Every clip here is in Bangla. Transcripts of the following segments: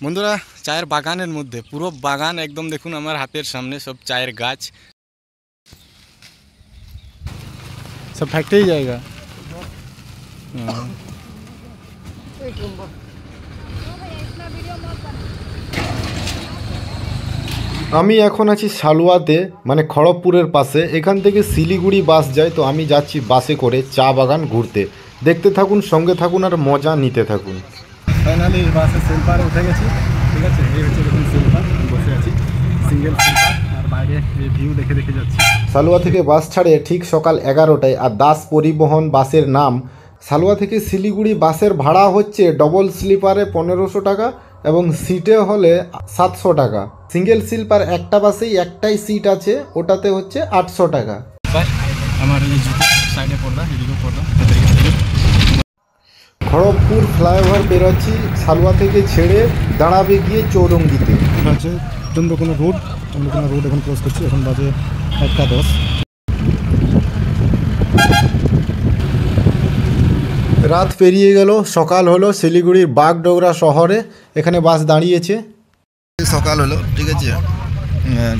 বন্ধুরা চায়ের বাগানের মধ্যে পুরো বাগান একদম দেখুন আমার হাতের সামনে সব চায়ের গাছ সব ফ্যাক্টরি জায়গা। আমি এখন আছি সালুয়াতে, মানে খড়গপুরের পাশে। এখান থেকে শিলিগুড়ি বাস যায়, তো আমি যাচ্ছি বাসে করে চা বাগান ঘুরতে। দেখতে থাকুন, সঙ্গে থাকুন আর মজা নিতে থাকুন। ফাইনালি বাসে স্লিপারে উঠে গেছি, ঠিক আছে। এই হচ্ছে দেখুন স্লিপার, বসে আছি সিঙ্গেল স্লিপার, আর বাইরে এই ভিউ দেখে দেখে যাচ্ছি। সালুয়া থেকে বাস ছাড়ে ঠিক সকাল 11টায়, আর দাস পরিবহন বাসের নাম। সালুয়া থেকে শিলিগুড়ি বাসের ভাড়া হচ্ছে ডবল স্লিপারে 1500 টাকা এবং সিটে হলে 700 টাকা। সিঙ্গেল স্লিপার একটা বাসেই একটাই সিট আছে, ওটাতে হচ্ছে 800 টাকা। আমার এই জুতো সাইডে পড়লাম, এদিকেও পড়লাম। খড়গপুর ফ্লাইওভার বেরোচ্ছি, সালুয়া থেকে ছেড়ে দাঁড়াবে গিয়ে চৌরঙ্গিতে। হচ্ছে চন্দ্রকোনা রোড এখন ক্রস করছি। এখন বাজে 1:10। রাত পেরিয়ে গেল, সকাল হলো। শিলিগুড়ির বাগডোগরা শহরে এখানে বাস দাঁড়িয়েছে। সকাল হলো, ঠিক আছে। আর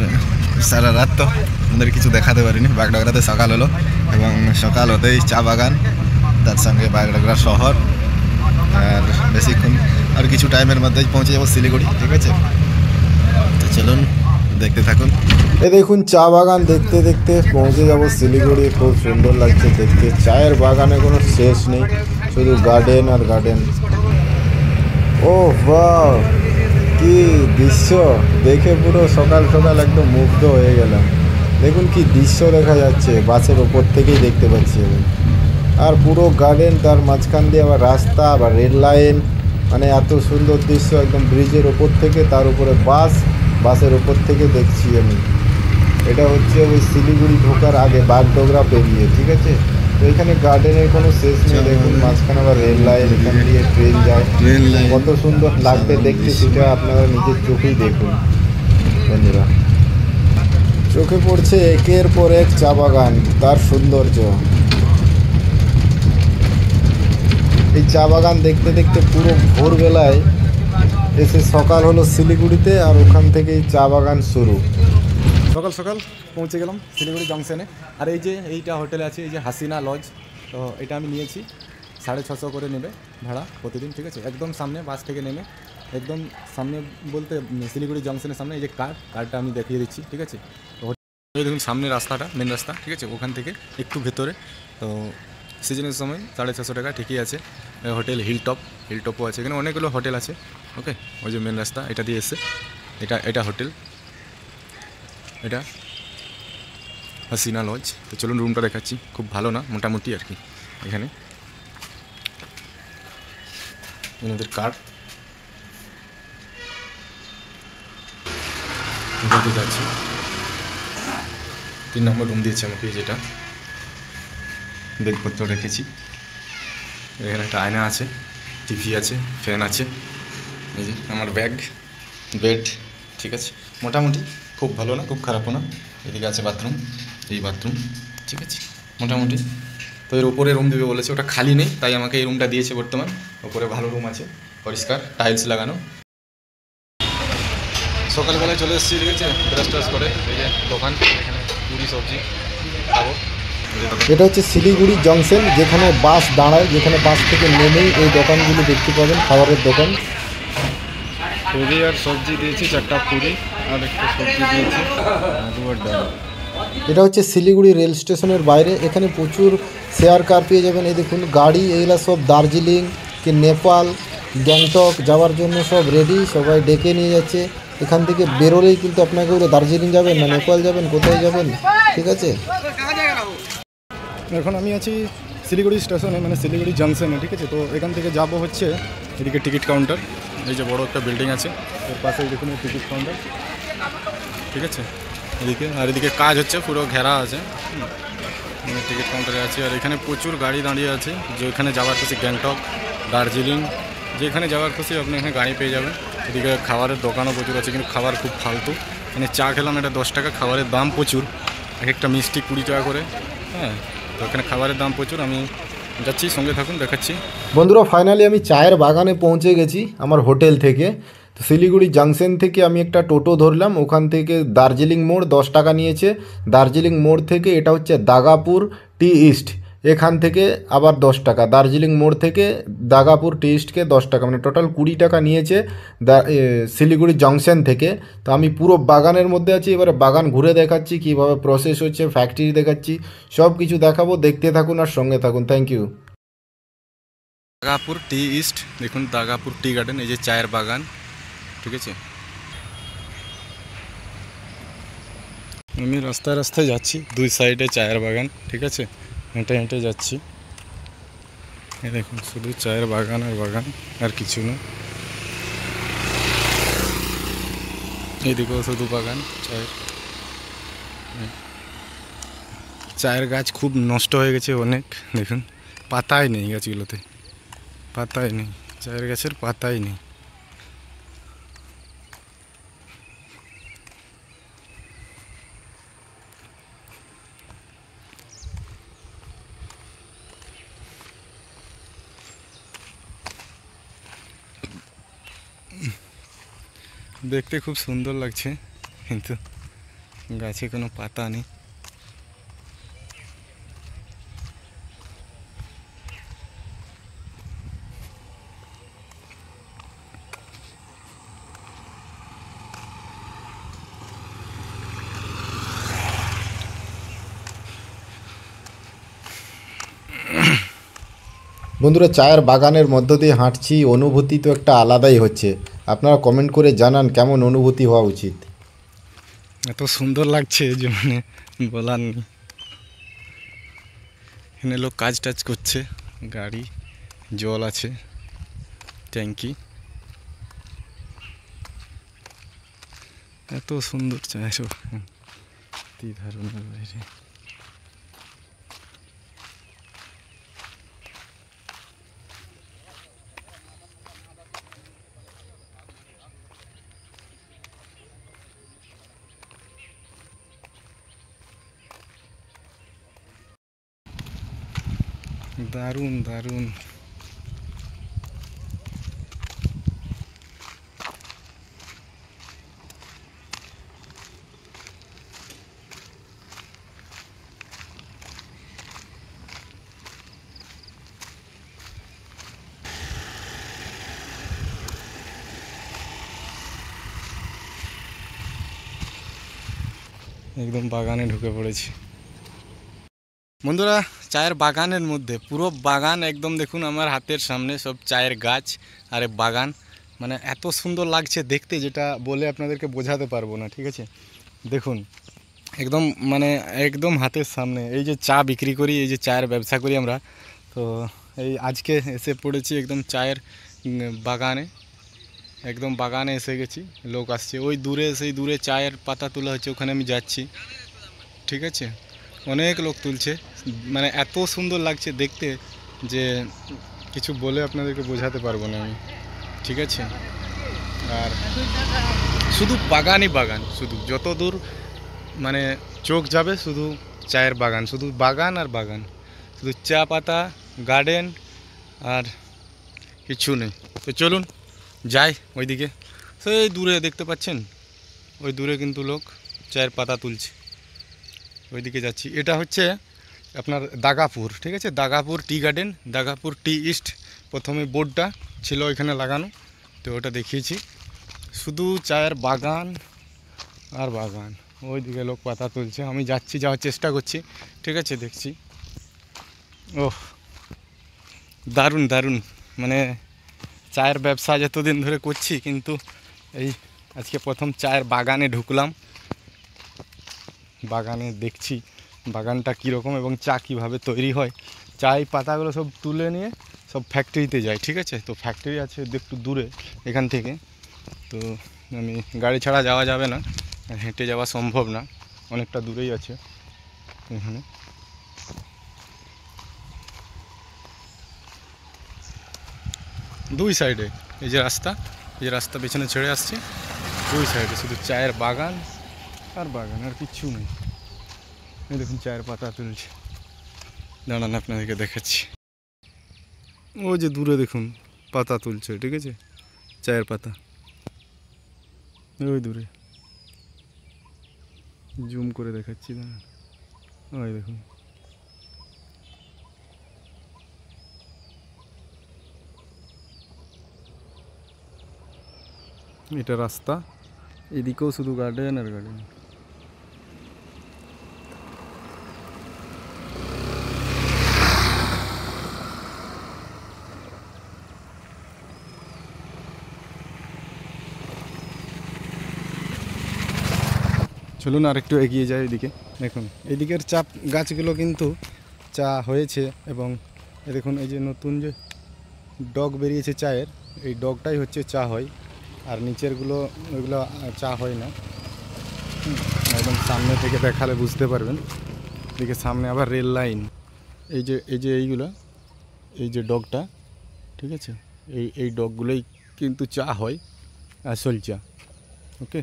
সারা রাত তো আমাদের কিছু দেখাতে পারিনি। বাগডোগরাতে সকাল হলো এবং সকাল হতেই চা বাগান, তার সঙ্গে বাগডোগরা শহর। আর বেশিক্ষণ আর কিছু টাইমের মধ্যেই পৌঁছে যাবো শিলিগুড়ি, ঠিক আছে। তো চলুন দেখতে থাকুন। এ দেখুন চা বাগান দেখতে দেখতে পৌঁছে যাব শিলিগুড়ি। খুব সুন্দর লাগছে দেখতে। চায়ের বাগানে কোনো শেষ নেই, শুধু গার্ডেন আর গার্ডেন। ও বাহ, কি দৃশ্য! দেখে পুরো সকাল সকাল একদম মুগ্ধ হয়ে গেলাম। দেখুন কি দৃশ্য দেখা যাচ্ছে, বাসের ওপর থেকেই দেখতে পাচ্ছি আমি। আর পুরো গার্ডেন, তার মাঝখান দিয়ে আবার রাস্তা, আবার রেল লাইন, মানে এত সুন্দর দৃশ্য। একদম ব্রিজের ওপর থেকে, তার উপরে বাসের ওপর থেকে দেখছি আমি। এটা হচ্ছে ওই শিলিগুড়ি ঢোকার আগে বাগডোগরা পেরিয়ে, ঠিক আছে। তো এখানে গার্ডেনের কোনো শেষ নেই। দেখুন মাঝখানে আবার রেল লাইন, এখান দিয়ে ট্রেন যায়। কত সুন্দর লাগবে দেখতে, সেটা আপনারা নিজের চোখেই দেখুন বন্ধুরা। চোখে পড়ছে একের পর এক চা বাগান, তার সৌন্দর্য। এই চা বাগান দেখতে দেখতে পুরো ভোরবেলায় এসে সকাল হলো শিলিগুড়িতে, আর ওখান থেকেই চা বাগান শুরু। সকাল সকাল পৌঁছে গেলাম শিলিগুড়ি জংশনে। আর এই যে এইটা হোটেলে আছে, এই যে হাসিনা লজ, তো এটা আমি নিয়েছি। 650 করে নেবে ভাড়া প্রতিদিন, ঠিক আছে। একদম সামনে বাস থেকে নেমে, একদম সামনে বলতে শিলিগুড়ি জংশনের সামনে এই যে কারটা আমি দেখিয়ে দিচ্ছি, ঠিক আছে। তো এই দেখুন সামনে রাস্তাটা, মেন রাস্তা, ঠিক আছে। ওখান থেকে একটু ভেতরে, তো সিজনের সময় 650 টাকা ঠিকই আছে। হোটেল হিলটপও আছে, এখানে অনেকগুলো হোটেল আছে, ওকে। ওই যে মেন রাস্তা, এটা দিয়ে এসে এটা হোটেল, এটা হাসিনা লজ। তো চলুন রুমটা দেখাচ্ছি, খুব ভালো না, মোটামুটি আর কি। এখানে এনাদের কার্ড দেখতে যাচ্ছি। 3 নম্বর রুম দিয়েছে আমাকে, যেটা বেডপত্র রেখেছি। এখানে একটা আয়না আছে, টিভি আছে, ফ্যান আছে। এই যে আমার ব্যাগ, বেড, ঠিক আছে। মোটামুটি খুব ভালো না, খুব খারাপও না। এদিকে আছে বাথরুম, এই বাথরুম, ঠিক আছে, মোটামুটি। তো এর উপরে রুম দেবে বলেছে, ওটা খালি নেই, তাই আমাকে এই রুমটা দিয়েছে বর্তমান। ওপরে ভালো রুম আছে, পরিষ্কার, টাইলস লাগানো। সকালবেলায় চলে এসেছি, ঠিক আছে, ব্রাশ করে। এই যে দোকান, এখানে পুরি সবজি খাবো। এটা হচ্ছে শিলিগুড়ি জংশন, যেখানে বাস দাঁড়ায়, যেখানে বাস থেকে নেমেই এই দোকানগুলো দেখতে পাবেন, খাবারের দোকান। পুরি আর সবজি দিয়েছি, 4টা পুরি আর একটা সবজি দিয়েছি, দুবার ডাল। এটা হচ্ছে শিলিগুড়ি রেল স্টেশনের বাইরে। এখানে প্রচুর শেয়ার কার পেয়ে যাবেন। এই দেখুন গাড়ি, এগুলো সব দার্জিলিং কি নেপাল, গ্যাংটক যাওয়ার জন্য সব রেডি, সবাই ডেকে নিয়ে যাচ্ছে। এখান থেকে বেরোলেই কিন্তু আপনাকে ওরা দার্জিলিং যাবেন না নেপাল যাবেন, কোথায় যাবেন, ঠিক আছে। এখন আমি আছি শিলিগুড়ি স্টেশনে, মানে শিলিগুড়ি জংশনে, ঠিক আছে। তো এখান থেকে যাব হচ্ছে এদিকে টিকিট কাউন্টার, এই যে বড় একটা বিল্ডিং আছে, এর পাশে দেখুন টিকিট কাউন্টার, ঠিক আছে। এদিকে আর এদিকে কাজ হচ্ছে, পুরো ঘেরা আছে, টিকিট কাউন্টারে আছে। আর এখানে প্রচুর গাড়ি দাঁড়িয়ে আছে, যেখানে যাওয়ার খুশি, গ্যাংটক, দার্জিলিং, যেখানে যাওয়ার খুশি আপনি এখানে গাড়ি পেয়ে যাবেন। এদিকে খাবারের দোকানও প্রচুর আছে, কিন্তু খাবার খুব ফালতু। মানে চা খেলাম এটা 10 টাকা, খাবারের দাম প্রচুর, এক একটা মিষ্টি 20 টাকা করে, হ্যাঁ। তো এখানে খাবারের দাম প্রচুর। আমি যাচ্ছি, সঙ্গে থাকুন, দেখাচ্ছি। বন্ধুরা ফাইনালি আমি চায়ের বাগানে পৌঁছে গেছি আমার হোটেল থেকে। তো শিলিগুড়ি জাংশন থেকে আমি একটা টোটো ধরলাম, ওখান থেকে দার্জিলিং মোড় 10 টাকা নিয়েছে। দার্জিলিং মোড় থেকে এটা হচ্ছে দাগাপুর টি ইস্ট, এখান থেকে আবার 10 টাকা। দার্জিলিং মোড় থেকে দাগাপুর টি ইস্টকে 10 টাকা, মানে টোটাল 20 টাকা নিয়েছে শিলিগুড়ি জংশন থেকে। তো আমি পুরো বাগানের মধ্যে আছি, এবারে বাগান ঘুরে দেখাচ্ছি কীভাবে প্রসেস হচ্ছে, ফ্যাক্টরি দেখাচ্ছি, সব কিছু দেখাবো। দেখতে থাকুন আর সঙ্গে থাকুন। Thank you. Dagapur tea east, দেখুন দাগাপুর টি গার্ডেন, এই যে চায়ের বাগান, ঠিক আছে। আমি রাস্তায় রাস্তায় যাচ্ছি, দুই সাইডে চায়ের বাগান, ঠিক আছে, হেঁটে হেঁটে যাচ্ছি। এই দেখুন শুধু চায়ের বাগান আর বাগান, আর কিছু না। এইদিকেও শুধু বাগান চায়ের। চায়ের গাছ খুব নষ্ট হয়ে গেছে অনেক, দেখুন পাতাই নেই গাছগুলোতে, পাতাই নেই, চায়ের গাছের পাতাই নেই। দেখতে খুব সুন্দর লাগছে, কিন্তু গাছে কোনো পাতা নেই। বন্ধুরা, চায়ের বাগানের মধ্য দিয়ে হাঁটছি, অনুভূতি তো একটা আলাদাই হচ্ছে। আপনারা কমেন্ট করে জানান কেমন অনুভূতি হওয়া উচিত। এত সুন্দর লাগছে যে মানে বলার নেই। এখানে লোক কাজ টাজ করছে, গাড়ি, জল আছে, ট্যাঙ্কি। এত সুন্দর চায়ের বাগান, কি ধারণার বাইরে। দারুণ দারুণ। একদম বাগানে ঢুকে পড়েছি বন্ধুরা। চায়ের বাগানের মধ্যে পুরো বাগান একদম দেখুন আমার হাতের সামনে, সব চায়ের গাছ আর বাগান, মানে এত সুন্দর লাগছে দেখতে, যেটা বলে আপনাদেরকে বোঝাতে পারবো না, ঠিক আছে। দেখুন একদম মানে একদম হাতের সামনে। এই যে চা বিক্রি করি, এই যে চায়ের ব্যবসা করি আমরা, তো এই আজকে এসে পড়েছি একদম চায়ের বাগানে, একদম বাগানে এসে গেছি। লোক আসছে ওই দূরে, সেই দূরে চায়ের পাতা তোলা হচ্ছে, ওখানে আমি যাচ্ছি, ঠিক আছে। অনেক লোক তুলছে, মানে এত সুন্দর লাগছে দেখতে যে কিছু বলে আপনাদেরকে বোঝাতে পারবো না আমি, ঠিক আছে। আর শুধু বাগানই বাগান, শুধু যত দূর মানে চোখ যাবে শুধু চায়ের বাগান, শুধু বাগান আর বাগান, শুধু চা পাতা, গার্ডেন, আর কিছু নেই। তো চলুন যাই ওইদিকে, সেই দূরে দেখতে পাচ্ছেন, ওই দূরে কিন্তু লোক চায়ের পাতা তুলছে, ওইদিকে যাচ্ছি। এটা হচ্ছে আপনার দাগাপুর, ঠিক আছে, Dagapur tea garden, Dagapur tea east. প্রথমে বোর্ডটা ছিল ওইখানে লাগানো, তো ওটা দেখিয়েছি। শুধু চায়ের বাগান আর বাগান, ওইদিকে লোক পাতা তুলছে, আমি যাচ্ছি, যাওয়ার চেষ্টা করছি, ঠিক আছে, দেখছি। ওহ দারুণ দারুণ, মানে চায়ের ব্যবসা যতদিন ধরে করছি, কিন্তু এই আজকে প্রথম চায়ের বাগানে ঢুকলাম, বাগানে দেখছি বাগানটা কীরকম এবং চা কীভাবে তৈরি হয়। চাই পাতাগুলো সব তুলে নিয়ে সব ফ্যাক্টরিতে যায়, ঠিক আছে। তো ফ্যাক্টরি আছে একটু দূরে এখান থেকে, তো আমি গাড়ি ছাড়া যাওয়া যাবে না, হেঁটে যাওয়া সম্ভব না, অনেকটা দূরেই আছে এখানে। দুই সাইডে এই যে রাস্তা, এই যে রাস্তা পেছনে ছেড়ে আসছে, দুই সাইডে শুধু চায়ের বাগান আর বাগান, আর কিচ্ছু নেই। এই দেখুন চায়ের পাতা তুলছে, দাঁড়ান আপনাদেরকে দেখাচ্ছি। ওই যে দূরে দেখুন পাতা তুলছে, ঠিক আছে, চায়ের পাতা। ওই দূরে জুম করে দেখাচ্ছি না, ওই দেখুন। এটা রাস্তা, এদিকেও শুধু গার্ডেন আর গার্ডেন। চলুন আর একটু এগিয়ে যাই এদিকে। দেখুন এদিকের চা গাছগুলো কিন্তু চা হয়েছে, এবং দেখুন এই যে নতুন যে ডগ বেরিয়েছে চায়ের, এই ডগটাই হচ্ছে চা হয়, আর নিচেরগুলো ওইগুলো চা হয় না। একদম সামনে থেকে দেখালে বুঝতে পারবেন। এদিকে সামনে আবার রেল লাইন, এই যে এইগুলো, এই যে ডগটা, ঠিক আছে, এই ডগগুলোই কিন্তু চা হয়, আসল চা। ওকে,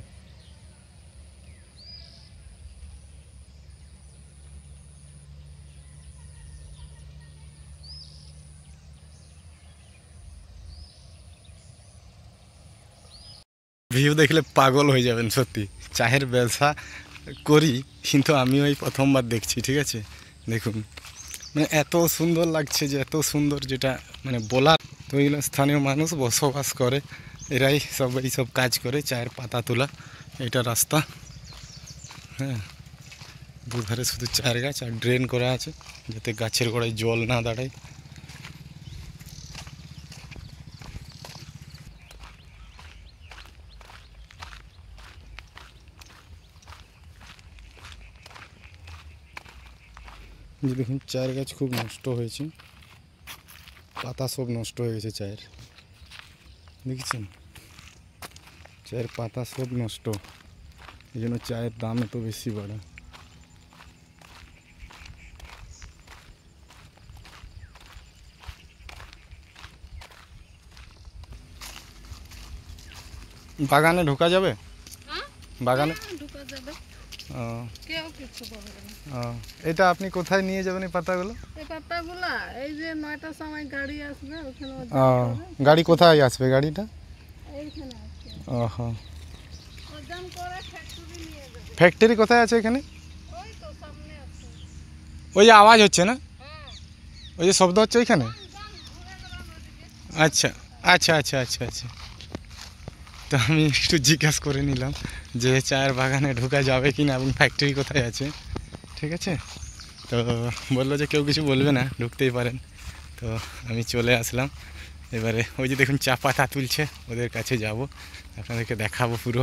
ভিউ দেখলে পাগল হয়ে যাবেন সত্যি। চায়ের ব্যবসা করি কিন্তু আমিও এই প্রথমবার দেখছি, ঠিক আছে। দেখুন মানে এত সুন্দর লাগছে, যে এত সুন্দর যেটা মানে বলার। তো এইগুলো স্থানীয় মানুষ বসবাস করে, এরাই সব এইসব কাজ করে, চায়ের পাতা তোলা। এটা রাস্তা, হ্যাঁ, দুধারে শুধু চায়ের গাছ, আর ড্রেন করা আছে যাতে গাছের গোড়ায় জল না দাঁড়ায়। যে দেখুন চায়ের গাছ খুব নষ্ট হয়েছে, পাতা সব নষ্ট হয়ে গেছে চায়ের, দেখেছেন, চায়ের পাতা সব নষ্ট, এই জন্য চায়ের দাম এত বেশি বাড়ে। বাগানে ঢোকা যাবে? বাগানে ঢোকা যাবে, ও, কেউ কিছু বলবে না। ও, এটা আপনি কোথায় নিয়ে যাবেন এই পাতাগুলো? এই পাতাগুলা এই যে 9টার সময় গাড়ি আসবে, ওখানে ও, গাড়ি কোথায় আসবে গাড়িটা? এইখানে আসবে, ওহো, ওজন করে ফ্যাক্টরি নিয়ে যাবে। ফ্যাক্টরি কোথায় আছে এখানে? ওই তো সামনে আছে। ওই যে আওয়াজ হচ্ছে না, হ্যাঁ, ওই যে শব্দ হচ্ছে ওইখানে? ঘুরে গেলাম ওদিকে। আচ্ছা আচ্ছা আচ্ছা আচ্ছা আচ্ছা, তো আমি একটু জিজ্ঞাসা করে নিলাম যে চায়ের বাগানে ঢোকা যাবে কি না, এবং ফ্যাক্টরি কোথায় আছে, ঠিক আছে। তো বললো যে কেউ কিছু বলবে না, ঢুকতেই পারেন। তো আমি চলে আসলাম। এবারে ওই যে দেখুন চা পাতা তুলছে, ওদের কাছে যাব, আপনাদেরকে দেখাবো পুরো।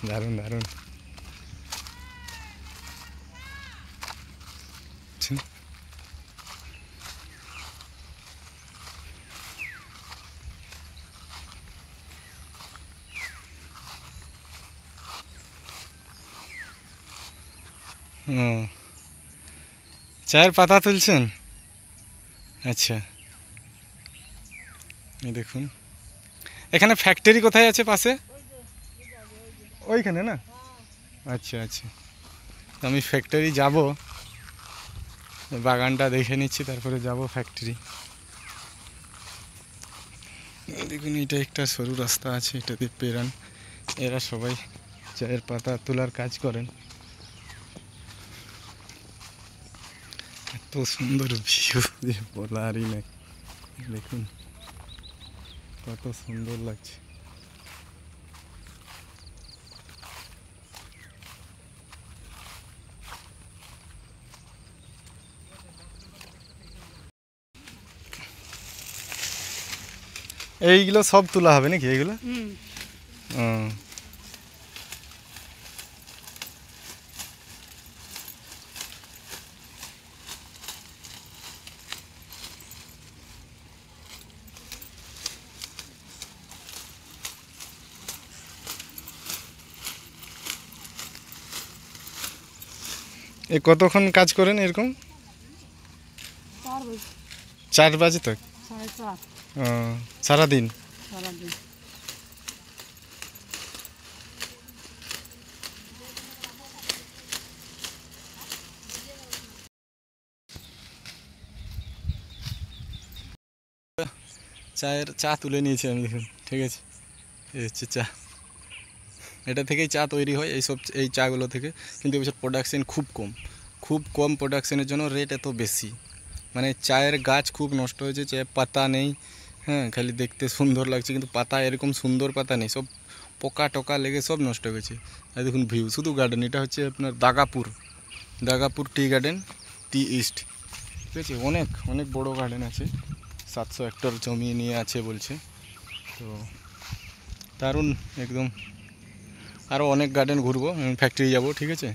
দারুণ দারুণ। ও, চায়ের পাতা তুলছেন? আচ্ছা, এই দেখুন এখানে ফ্যাক্টরি কোথায় আছে পাশে? ওইখানে না? আচ্ছা আচ্ছা, তো আমি ফ্যাক্টরি যাব, বাগানটা দেখে নিচ্ছি, তারপরে যাব ফ্যাক্টরি। দেখুন এটা একটা সরু রাস্তা আছে, এটা দিয়ে পেরান, এরা সবাই চায়ের পাতা তোলার কাজ করেন। এত সুন্দর ভিউ যে বলারই নেই, দেখুন কত সুন্দর লাগছে। এইগুলো সব তোলা হবে নাকি এইগুলো? ও, এ কতক্ষণ কাজ করেন এরকম? 4 বাজে তক? 4:30 ও, সারাদিন? সারাদিন। চা তুলে নিয়েছি আমি, দেখুন, ঠিক আছে, এই হচ্ছে চা। এটা থেকেই চা তৈরি হয় এই চাগুলো থেকে। কিন্তু এবছর প্রোডাকশন খুব কম প্রোডাকশনের জন্য রেট এত বেশি। মানে চায়ের গাছ খুব নষ্ট হয়েছে, চায়ে পাতা নেই, হ্যাঁ খালি দেখতে সুন্দর লাগছে কিন্তু পাতা এরকম সুন্দর পাতা নেই, সব পোকা টোকা লেগে সব নষ্ট হয়ে গেছে। আর দেখুন ভিউ, শুধু গার্ডেন, এটা হচ্ছে আপনার দাগাপুর টি গার্ডেন, টি ইস্ট, ঠিক আছে। অনেক বড় গার্ডেন আছে, 700 হেক্টর জমি নিয়ে আছে বলছে। তো দারুণ একদম। আরও অনেক গার্ডেন ঘুরবো, ফ্যাক্টরি যাব, ঠিক আছে,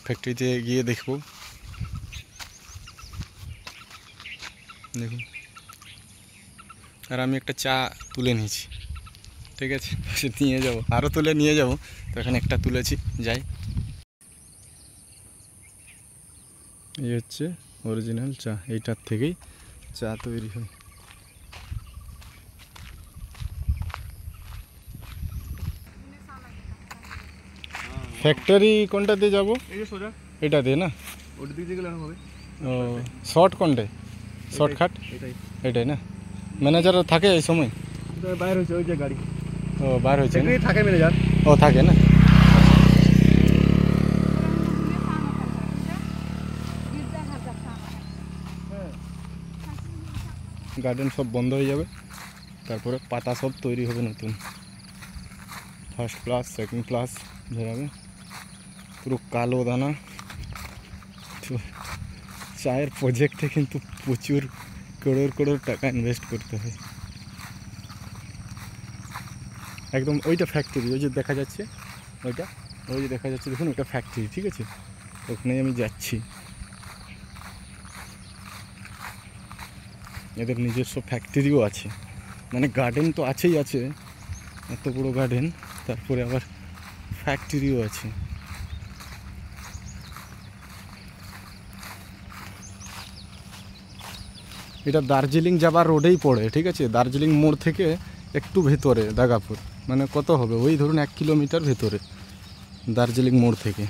ফ্যাক্টরিতে গিয়ে দেখবো। দেখুন, আর আমি একটা চা তুলে নিয়েছি, ঠিক আছে, সে নিয়ে যাবো, আরও তুলে নিয়ে যাব। তো এখানে একটা তুলেছি, যাই। এই হচ্ছে অরিজিনাল চা, এইটার থেকেই চা তৈরি হয়। ফ্যাক্টরি কোনটা দিয়ে যাবো? এটা দিয়ে না, ও শর্ট কোনটায়, শর্টকাট এটাই না? ম্যানেজার থাকে এই সময়? বাইরে হয়েছে ওই যে গাড়ি, ও বার হয়েছে না? থাকে ম্যানেজার। ও থাকে না? গার্ডেন সব বন্ধ হয়ে যাবে, তারপরে পাতা সব তৈরি হবে নতুন, ফার্স্ট ক্লাস সেকেন্ড ক্লাস বেরাবে, পুরো কালো দানা। তো চায়ের প্রজেক্টে কিন্তু প্রচুর করোড় টাকা ইনভেস্ট করতে হয়। একদম ওইটা ফ্যাক্টরি, ওই যে দেখা যাচ্ছে, ওই যে দেখা যাচ্ছে, দেখুন ওটা ফ্যাক্টরি, ঠিক আছে, ওখানেই আমি যাচ্ছি। এদের নিজস্ব ফ্যাক্টরিও আছে, মানে গার্ডেন তো আছেই আছে, এত বড় গার্ডেন, তারপরে আবার ফ্যাক্টরিও আছে। এটা দার্জিলিং যাবার রোডেই পড়ে, ঠিক আছে, দার্জিলিং মোড় থেকে একটু ভেতরে দাগাপুর, মানে কত হবে ওই ধরুন 1 কিলোমিটার ভেতরে দার্জিলিং মোড় থেকে,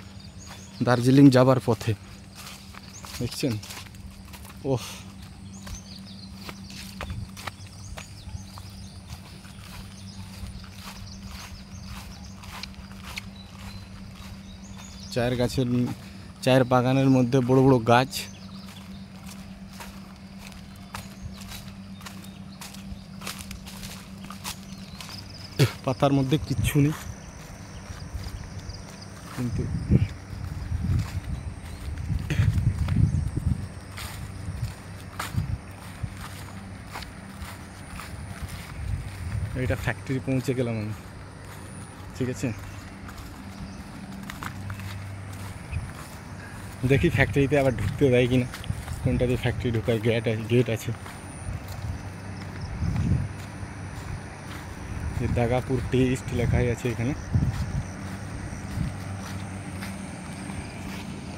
দার্জিলিং যাবার পথে, দেখছেন? ওহ, চায়ের বাগানের মধ্যে বড় বড় গাছ, পাতার মধ্যে কিচ্ছু নেই, কিন্তু এটা ফ্যাক্টরি পৌঁছে গেলাম আমি, ঠিক আছে। দেখি ফ্যাক্টরিতে আবার ঢুকতে দেয় কিনা, কোনটা দিয়ে ফ্যাক্টরি ঢোকায়, গেট আছে। দাগাপুর টি ইস্ট লেখাই আছে এখানে।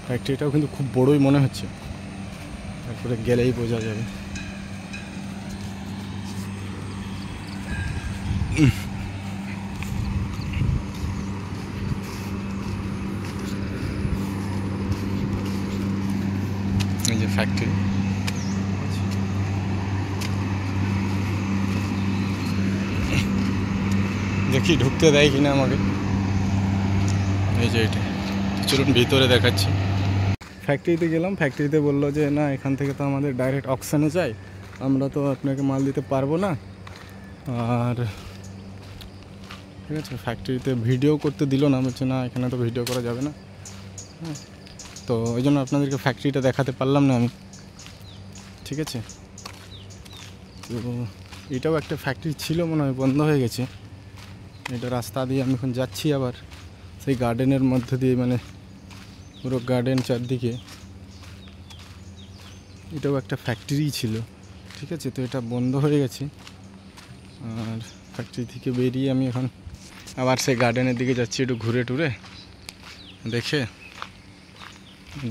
ফ্যাক্টরিটাও কিন্তু খুব বড়ই মনে হচ্ছে, তারপরে গেলেই বোঝা যাবে। এই যে ফ্যাক্টরি, দেখি ঢুকতে দেয় কিনা আমাকে। এই যে এটা, চলুন ভিতরে দেখাচ্ছি। ফ্যাক্টরিতে গেলাম, ফ্যাক্টরিতে বললো যে না, এখান থেকে তো আমাদের ডাইরেক্ট অকশনে চাই, আমরা তো আপনাকে মাল দিতে পারবো না। আর ঠিক আছে, ফ্যাক্টরিতে ভিডিও করতে দিল না, বলছে না এখানে তো ভিডিও করা যাবে না। হ্যাঁ, তো ওই জন্য আপনাদেরকে ফ্যাক্টরিটা দেখাতে পারলাম না আমি, ঠিক আছে। তো এটাও একটা ফ্যাক্টরি ছিল মনে হয়, বন্ধ হয়ে গেছে। এটা রাস্তা দিয়ে আমি এখন যাচ্ছি আবার সেই গার্ডেনের মধ্যে দিয়ে, মানে পুরো গার্ডেন চারদিকে। এটাও একটা ফ্যাক্টরি ছিল, ঠিক আছে, তো এটা বন্ধ হয়ে গেছে। আর ফ্যাক্টরি থেকে বেরিয়ে আমি এখন আবার সেই গার্ডেনের দিকে যাচ্ছি, একটু ঘুরে টুরে দেখে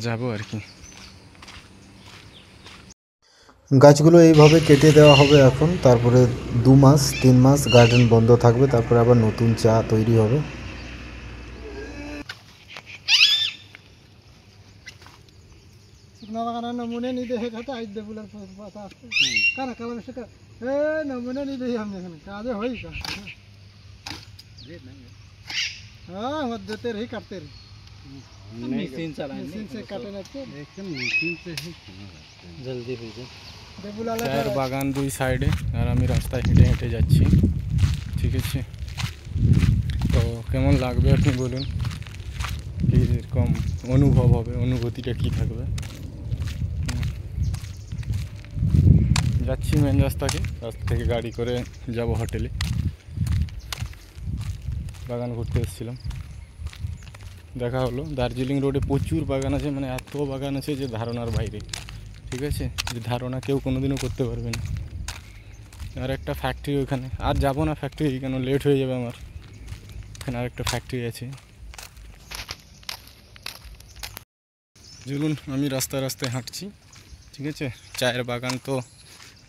যাব আর কি। গাছগুলো এইভাবে কেটে দেওয়া হবে এখন, তারপরে 2 মাস 3 মাস গার্ডেন বন্ধ থাকবে, তারপরে আবার নতুন চা তৈরি হবে। নমুনে নিতে নমুনে নিতে কাজে হয়। हाँ वो देते रही काटते रही मशीन चलाएंगे मशीन से काटे ना तो एकदम मशीन से ही जल्दी हो जाए চায়ের বাগান দুই সাইডে আর আমি রাস্তায় হেঁটে হেঁটে যাচ্ছি ঠিক আছে তো কেমন লাগবে আপনি বলুন কীরকম অনুভব হবে অনুভূতিটা কী থাকবে যাচ্ছি মেন রাস্তা থেকে গাড়ি করে যাব হোটেলে বাগান ঘুরতে এসেছিলাম দেখা হলো দার্জিলিং রোডে প্রচুর বাগান আছে মানে এত বাগান আছে যে ধারণার বাইরে ঠিক আছে যে ধারণা কেউ কোনোদিনও করতে পারবে না আর একটা ফ্যাক্টরি ওখানে আর যাবো না ফ্যাক্টরি কেন লেট হয়ে যাবে আমার এখানে আর একটা ফ্যাক্টরি আছে চলুন আমি রাস্তায় রাস্তায় হাঁটছি ঠিক আছে চায়ের বাগান তো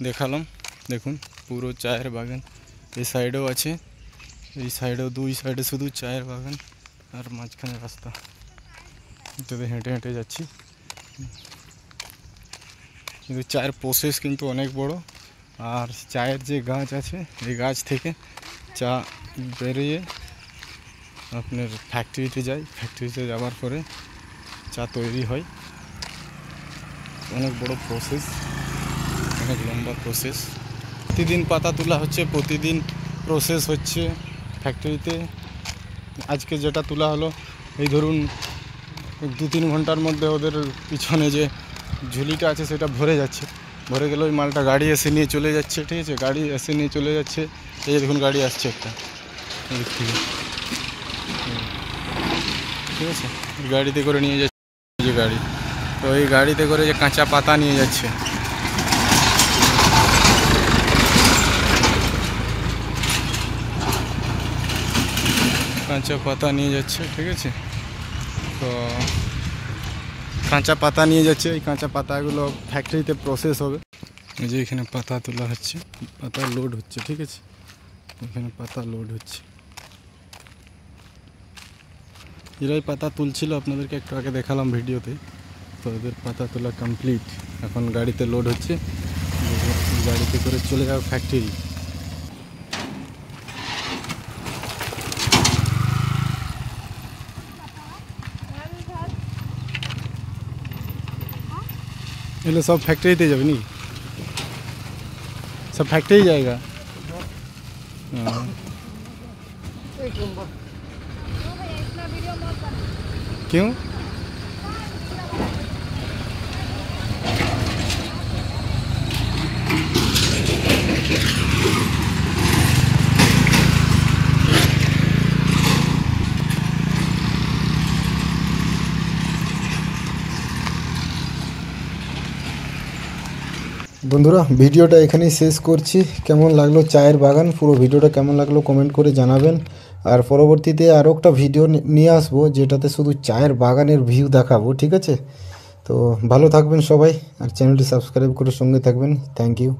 দেখালাম দেখুন পুরো চায়ের বাগান এই সাইডেও আছে এই সাইডেও দুই সাইডে শুধু চায়ের বাগান আর মাঝখানে রাস্তা এটাতে হেঁটে হেঁটে যাচ্ছি কিন্তু চায়ের প্রসেস কিন্তু অনেক বড় আর চায়ের যে গাছ আছে এই গাছ থেকে চা বেরিয়ে আপনার ফ্যাক্টরিতে যায় ফ্যাক্টরিতে যাওয়ার পরে চা তৈরি হয় অনেক বড় প্রসেস অনেক লম্বা প্রসেস প্রতিদিন পাতা তোলা হচ্ছে প্রতিদিন প্রসেস হচ্ছে ফ্যাক্টরিতে আজকে যেটা তোলা হলো এই ধরুন 2-3 ঘন্টার মধ্যে ওদের পিছনে যে ঝুলিটা আছে সেটা ভরে যাচ্ছে ভরে গেলে ওই মালটা গাড়ি এসে নিয়ে চলে যাচ্ছে ঠিক আছে গাড়ি এসে নিয়ে চলে যাচ্ছে এই যে দেখুন গাড়ি আসছে একটা এদিক থেকে ঠিক আছে গাড়িতে করে নিয়ে যাচ্ছে যে গাড়ি তো এই গাড়িতে করে যে কাঁচা পাতা নিয়ে যাচ্ছে কাঁচা পাতা নিয়ে যাচ্ছে ঠিক আছে তো কাঁচা পাতা নিয়ে যাচ্ছে এই কাঁচা পাতাগুলো ফ্যাক্টরিতে প্রসেস হবে এই যে এখানে পাতা তোলা হচ্ছে পাতা লোড হচ্ছে ঠিক আছে এখানে পাতা লোড হচ্ছে এরাই পাতা তুলছিল আপনাদেরকে একটু আগে দেখালাম ভিডিওতে তো এদের পাতা তোলা কমপ্লিট এখন গাড়িতে লোড হচ্ছে গাড়িতে করে চলে যাবে ফ্যাক্টরি এগুলো সব ফ্যাক্টরিতে যাবে নি सब फैक्ट्री जाएगा हाँ क्यों বন্ধুরা ভিডিওটা এখানেই শেষ করছি কেমন লাগলো চায়ের বাগান পুরো ভিডিওটা কেমন লাগলো কমেন্ট করে জানাবেন আর পরবর্তীতে আরও একটা ভিডিও নিয়ে আসবো যেটাতে শুধু চায়ের বাগানের ভিউ দেখাবো ঠিক আছে তো ভালো থাকবেন সবাই আর চ্যানেলটি সাবস্ক্রাইব করে সঙ্গে থাকবেন থ্যাংক ইউ